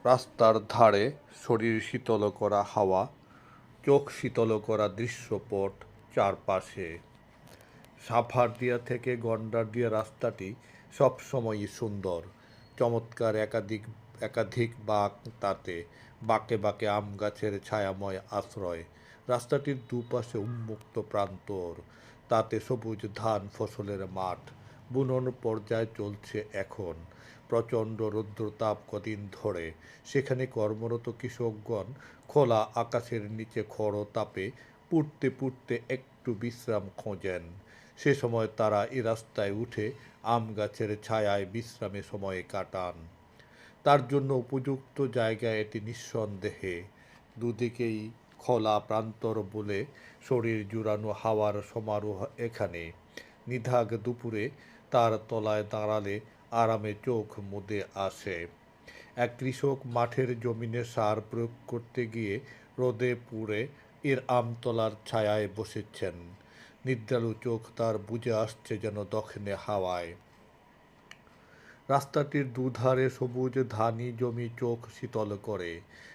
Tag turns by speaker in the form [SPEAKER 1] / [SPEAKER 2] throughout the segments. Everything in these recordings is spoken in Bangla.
[SPEAKER 1] রাস্তার ধারে শরীর শীতল করা হাওয়া, চোখ শীতল করা দৃশ্যপট চারপাশে। সাভারদিয়া থেকে গন্ডারদিয়া রাস্তাটি সবসময়ই সুন্দর। চমৎকার একাধিক বাঁক তাতে, বাঁকে বাঁকে আম গাছের ছায়াময় আশ্রয়। রাস্তাটির দুপাশে উন্মুক্ত প্রান্তর, তাতে সবুজ ধান ফসলের মাঠ। বুনন পর্যায়ে চলছে এখন। প্রচণ্ড রৌদ্রতাপ কদিন ধরে। সেখানে কর্মরত কৃষকগণ খোলা আকাশের নিচে খড় তাপে পুড়তে পুড়তে একটু বিশ্রাম খোঁজেন। সে সময় তারা এ রাস্তায় উঠে আম গাছের ছায়ায় বিশ্রামে সময় কাটান। তার জন্য উপযুক্ত জায়গা এটি নিঃসন্দেহে। দুদিকেই খোলা প্রান্তর বলে শরীর জুড়ানো হাওয়ার সমারোহ এখানে। নিধাগ দুপুরে তার তলায় দাঁড়ালে আরামে চোখ মুদে আসে। এক কৃষক মাঠের জমিনে সার প্রয়োগ করতে গিয়ে রোদে পুড়ে এর আমতলার ছায়ায় বসেছেন। নিদ্রালু চোখ তার বুজে আসছে যেন দক্ষিণে হাওয়ায়। রাস্তাটির দুধারে সবুজ ধানি জমি চোখ শীতল করে।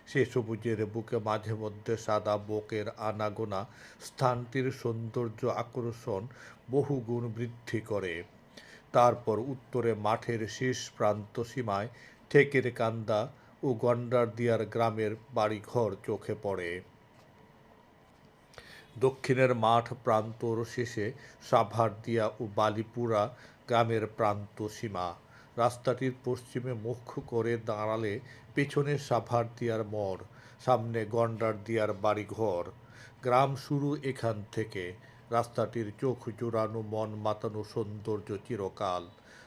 [SPEAKER 1] সে সবুজের বুকে মাঝে মধ্যে সাদা বকের আনাগোনা স্থানটির সৌন্দর্য আকর্ষণ বহুগুণ বৃদ্ধি করে। তারপর উত্তরে মাঠের শেষ প্রান্ত সীমায় ঠেকের কান্দা ও গন্ডারদিয়ার গ্রামের বাড়িঘর চোখে পড়ে। দক্ষিণের মাঠ প্রান্তর শেষে সাভারদিয়া ও বালিপুরা গ্রামের প্রান্ত সীমা। রাস্তাটির পশ্চিমে মুখ করে দাঁড়ালে পেছনে সাভারদিয়ার মোড়, সামনে গন্ডারদিয়ার বাড়িঘর। গ্রাম শুরু এখান থেকে। রাস্তাটির চোখ জোড়ানো মন মাতানো সৌন্দর্য চিরকাল।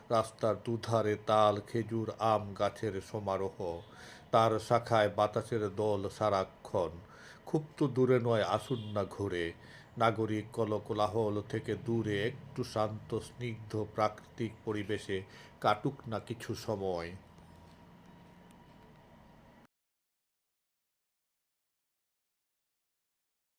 [SPEAKER 1] রাস্তার দুধারে তাল খেজুর আম গাছের সমারোহ, তার শাখায় বাতাসের দোল সারাক্ষণ। খুব তো দূরে নয়, আসুন না ঘুরে। নাগরিক কলকোলাহল থেকে দূরে একটু শান্ত স্নিগ্ধ প্রাকৃতিক পরিবেশে কাটুক না কিছু সময়।